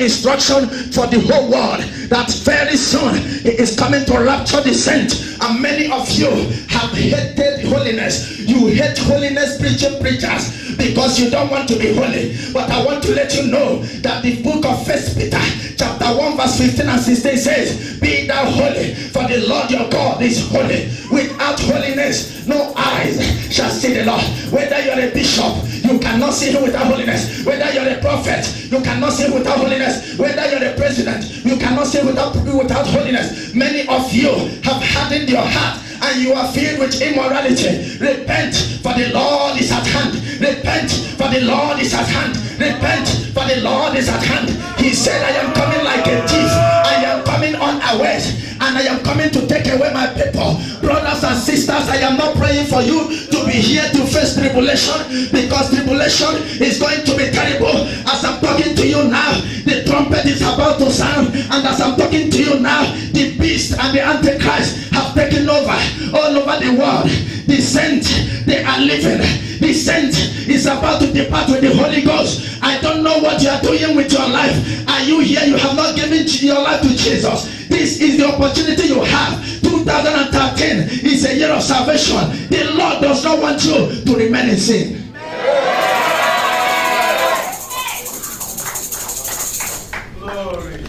instruction for the whole world that very soon he is coming to rapture the saints. And many of you have hated holiness. You hate holiness preaching preachers because you don't want to be holy. But I want to let you know that the book of 1 Peter chapter 1 verse 15 and 16 says, be thou holy, for the Lord your God is holy. Without holiness no eyes shall see the Lord. Whether you're a bishop, you cannot see him without holiness. Whether you're a prophet, you cannot see him without holiness. Whether you're a president, you cannot see him without holiness. Many of you have hardened your heart and you are filled with immorality. Repent, for the Lord is at hand. Repent, for the Lord is at hand. Repent, for the Lord is at hand. He said, I am coming like a thief. I am coming unawares, and I am coming to take away my people. Brothers and sisters, I am not praying for you to be here to face tribulation, because tribulation is going to be terrible. As I'm talking to you now, the trumpet is about to sound, and as I'm talking to you now, the beast and the Antichrist have taken over all over the world. The saints, they are living. The saint is about to depart with the Holy Ghost. I don't know what you are doing with your life. Are you here? You have not given your life to Jesus. This is the opportunity you have. 2013 is a year of salvation. The Lord does not want you to remain in sin. Glory.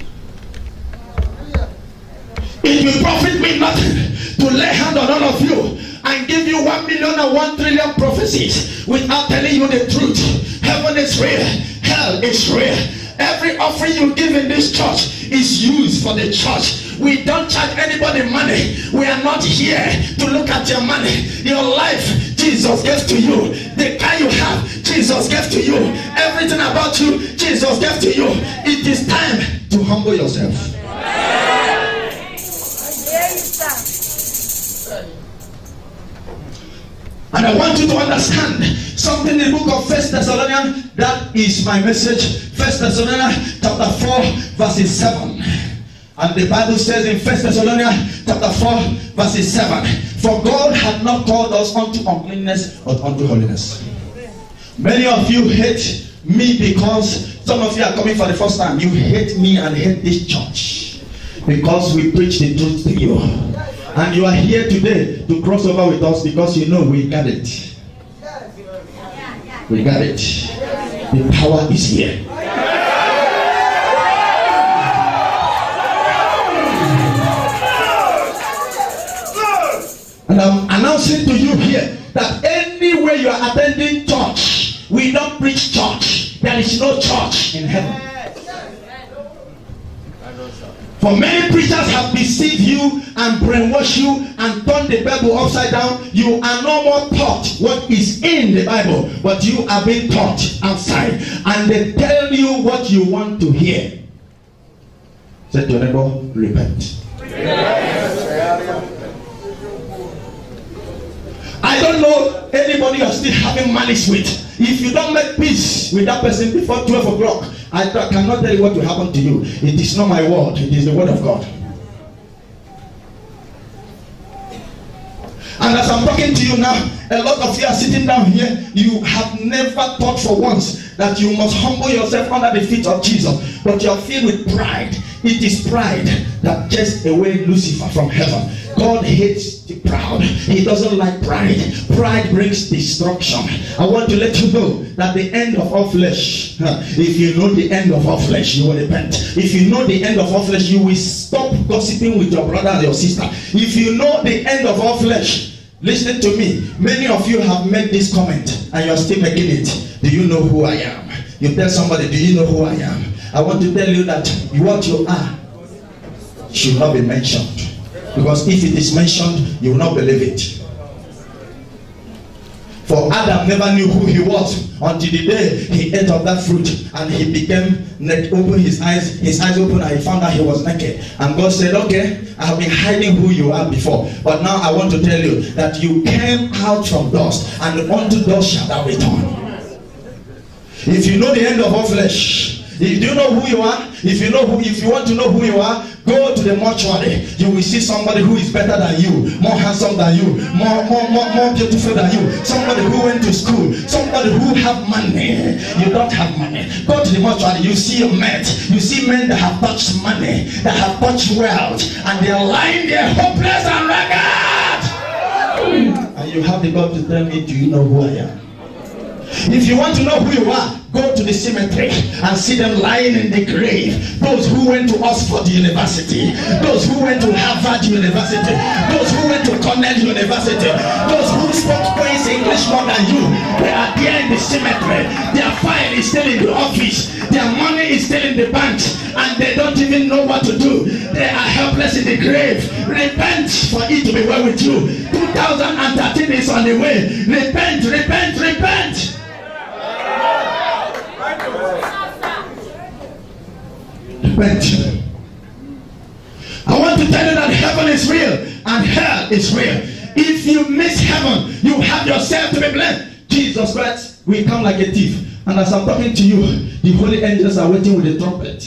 It will profit me nothing to lay hand on all of you and give you 1 million and 1 trillion prophecies without telling you the truth. Heaven is real, hell is real. Every offering you give in this church is used for the church. We don't charge anybody money. We are not here to look at your money. Your life, Jesus gave to you. The car you have, Jesus gave to you. Everything about you, Jesus gave to you. It is time to humble yourself. And I want you to understand something in the book of 1 Thessalonians. That is my message. 1 Thessalonians chapter 4 verses 7. And the Bible says in 1 Thessalonians chapter 4 verses 7, for God had not called us unto uncleanness but unto holiness. Many of you hate me because some of you are coming for the first time. You hate me and hate this church because we preach the truth to you. And you are here today to cross over with us because you know we got it. We got it. The power is here. And I'm announcing to you here that anywhere you are attending church, we don't preach church. There is no church in heaven. For many preachers have deceived you and brainwashed you and turned the Bible upside down. You are no more taught what is in the Bible, but you are being taught outside. And they tell you what you want to hear. Say to your neighbor, repent. I don't know anybody you're still having malice with. If you don't make peace with that person before 12 o'clock, I cannot tell you what will happen to you. It is not my word, it is the word of God. And as I'm talking to you now, a lot of you are sitting down here. You have never thought for once that you must humble yourself under the feet of Jesus, but you are filled with pride. It is pride that chased away Lucifer from heaven. God hates the proud. He doesn't like pride. Pride brings destruction. I want to let you know that the end of all flesh, if you know the end of all flesh, you will repent. If you know the end of all flesh, you will stop gossiping with your brother and your sister. If you know the end of all flesh, listen to me. Many of you have made this comment and you are still making it. Do you know who I am? You tell somebody, do you know who I am? I want to tell you that what you are should not be mentioned. Because if it is mentioned, you will not believe it. For Adam never knew who he was until the day he ate of that fruit and he became naked, opened his eyes opened and he found out he was naked. And God said, okay, I have been hiding who you are before, but now I want to tell you that you came out from dust and unto dust shall thou return. If you know the end of all flesh, If you know who you are, if you want to know who you are, go to the mortuary. You will see somebody who is better than you, more handsome than you, more beautiful than you. Somebody who went to school, somebody who have money. You don't have money. Go to the mortuary. You see men. You see men that have touched money, that have touched wealth, and they are lying there hopeless and ragged. And you have the God to tell me, do you know who I am? If you want to know who you are, go to the cemetery and see them lying in the grave. Those who went to Oxford University, those who went to Harvard University, those who went to Cornell University, those who spoke Queen's English more than you, they are there in the cemetery. Their file is still in the office, their money is still in the bank, and they don't even know what to do. They are helpless in the grave. Repent for it to be well with you. 2013 is on the way. Repent, repent, repent. Repent. I want to tell you that heaven is real and hell is real. If you miss heaven, you have yourself to be blamed. Jesus Christ will come like a thief. And as I'm talking to you, the holy angels are waiting with the trumpet.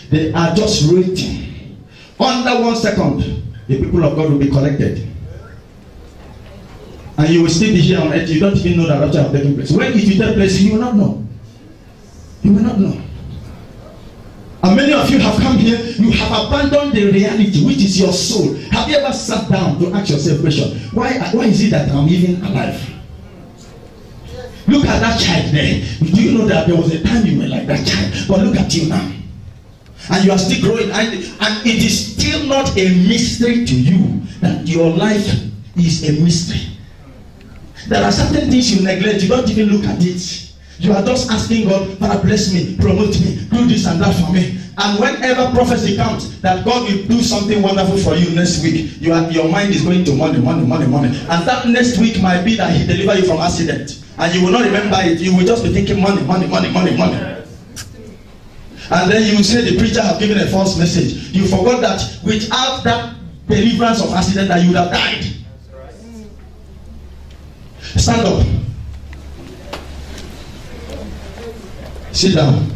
They are just waiting. Under 1 second, the people of God will be collected. And you will still be here on earth. You don't even know that rapture has taken place. When it will take place, you will not know. You will not know. And many of you have come here, you have abandoned the reality, which is your soul. Have you ever sat down to ask yourself a question? Why is it that I'm even alive? Look at that child there. Do you know that there was a time you were like that child? But look at you now. And you are still growing. And it is still not a mystery to you that your life is a mystery. There are certain things you neglect. You don't even look at it. You are just asking God, Father, bless me, promote me, do this and that for me. And whenever prophecy comes that God will do something wonderful for you next week, your mind is going to money, money, money, money. And that next week might be that He deliver you from accident. And you will not remember it. You will just be thinking money, money, money, money, money. And then you will say the preacher has given a false message. You forgot that without that deliverance of accident that you would have died. Stand up. Sit down.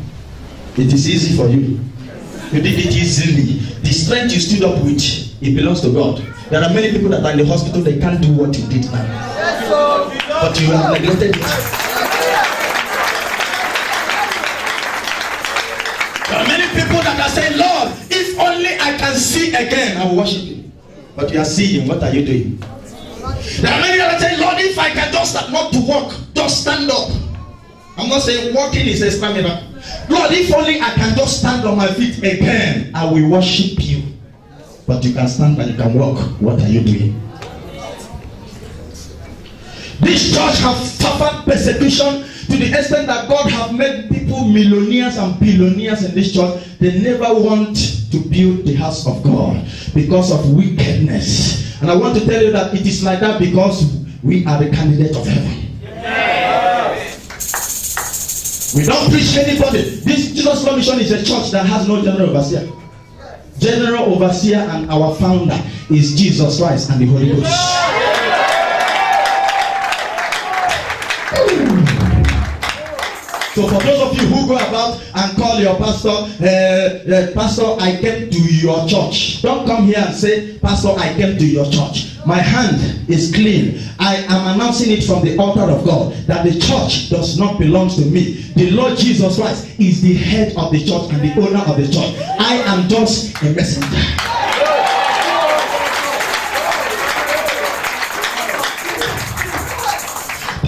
It is easy for you. You did it easily. The strength you stood up with, it belongs to God. There are many people that are in the hospital, they can't do what you did now. But you have neglected it. There are many people that are saying, Lord, if only I can see again, I will worship you. But you are seeing, what are you doing? There are many that are saying, Lord, if I can just start not to walk, just stand up. I'm not saying walking is a stamina. Lord, if only I can just stand on my feet again, I will worship you. But you can stand and you can walk. What are you doing? This church has suffered persecution to the extent that God have made people millionaires and billionaires in this church. They never want to build the house of God because of wickedness. And I want to tell you that it is like that because we are the candidate of heaven. We don't preach anybody. This Jesus Love Mission is a church that has no general overseer. General overseer and our founder is Jesus Christ and the Holy Ghost. So for those of you who go about and call your pastor, Pastor, I came to your church. Don't come here and say, Pastor, I came to your church. My hand is clean. I am announcing it from the altar of God that the church does not belong to me. The Lord Jesus Christ is the head of the church and the owner of the church. I am just a messenger.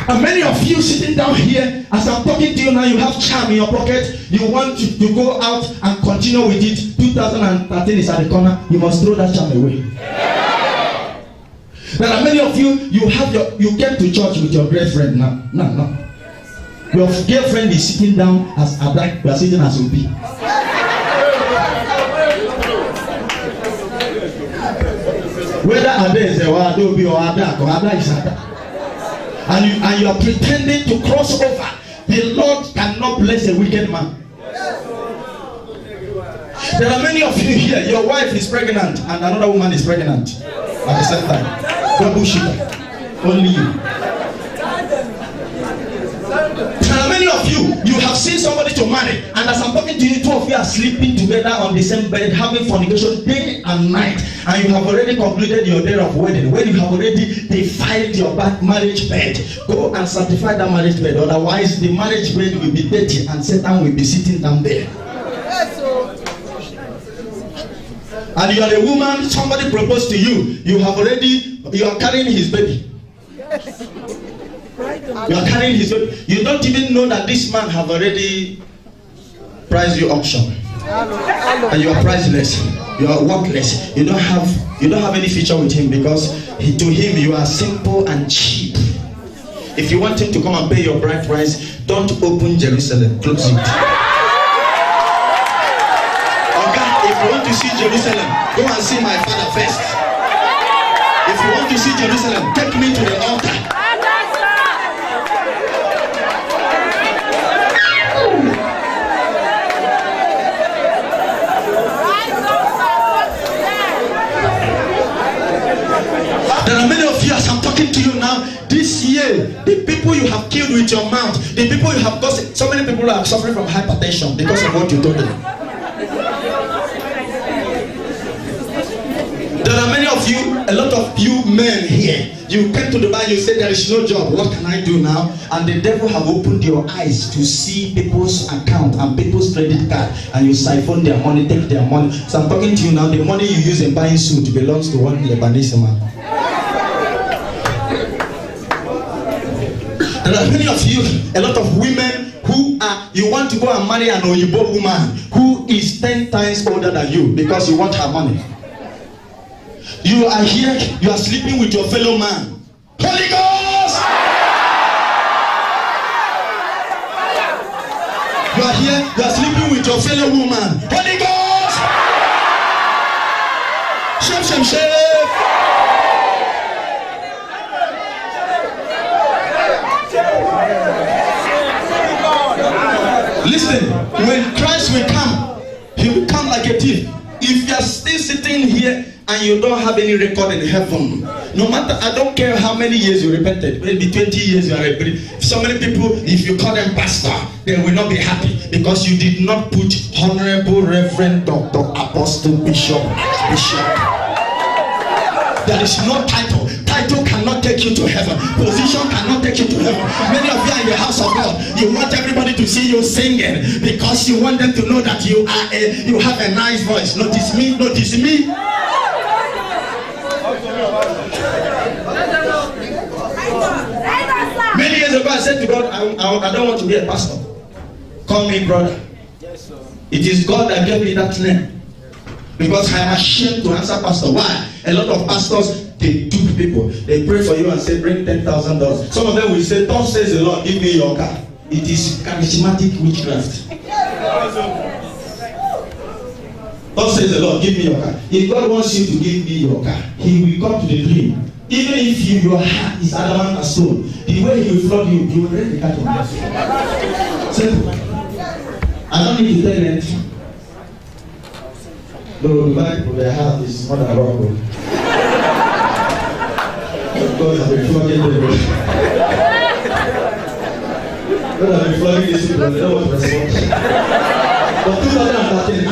And many of you sitting down here, as I'm talking to you now, you have charm in your pocket. You want to go out and continue with it. 2013 is at the corner. You must throw that charm away. There are many of you, you came to church with your girlfriend now. No. Your girlfriend is sitting down as Abra, you are sitting as Obi. Whether Abra is a Obi or Abra is Abra. And you are pretending to cross over. The Lord cannot bless a wicked man. There are many of you here, your wife is pregnant and another woman is pregnant at the same time. Don't bullshit. Only you. There are many many of you, you have seen somebody to marry, and as I'm talking to you, two of you are sleeping together on the same bed, having fornication day and night, and you have already concluded your day of wedding, when you have already defiled your marriage bed. Go and sanctify that marriage bed, otherwise the marriage bed will be dirty and Satan will be sitting down there. And you are a woman, somebody proposed to you, you are carrying his baby. You are carrying his baby. You don't even know that this man have already priced you auction. And you are priceless. You are worthless. You don't have any future with him, because to him you are simple and cheap. If you want him to come and pay your bride price, don't open Jerusalem. Close it. If you want to see Jerusalem, go and see my father first. If you want to see Jerusalem, take me to the altar. There are many of you, as I'm talking to you now, this year, the people you have killed with your mouth, the people you have gossiped, so many people are suffering from hypertension because of what you told them. There are many of you, a lot of you men here, you came to the bar, you said there is no job, what can I do now? And the devil have opened your eyes to see people's account and people's credit card, and you siphon their money, take their money. So I'm talking to you now, the money you use in buying suit belongs to one Lebanese man. There are many of you, a lot of women who are, you want to go and marry an Oyibo woman who is 10 times older than you because you want her money. You are here, you are sleeping with your fellow man. Holy Ghost! You are here, you are sleeping with your fellow woman. Holy Ghost! Shame, shame, shame. Listen, when Christ will come, he will come like a thief. If you are still sitting here and you don't have any record in heaven, no matter, I don't care how many years you repented, maybe 20 years you are repenting. So many people, if you call them pastor, they will not be happy because you did not put Honorable Reverend Dr. Apostle Bishop Archbishop. There is no title. Title cannot take you to heaven. Position cannot take you to heaven. Many of you are in the house of God. You want everybody to see you singing because you want them to know that you have a nice voice. Notice me, notice me. Many years ago I said to God, I don't want to be a pastor. Call me brother. It is God that gave me that name. Because I am ashamed to answer pastor. Why? A lot of pastors, they dupe people. They pray for you and say, bring $10,000. Some of them will say, thus says the Lord, give me your car. It is charismatic witchcraft. Thus says the Lord, give me your car. If God wants you to give me your car, he will come to the dream. Even if your heart is adamant as stone, the way he will flood you, he will bring the car to death. Simple. I don't need to tell you anything. No, the Bible, their heart is more than wrong. God has been flogging them. God has been flogging these people, they don't want to respond. But 2013,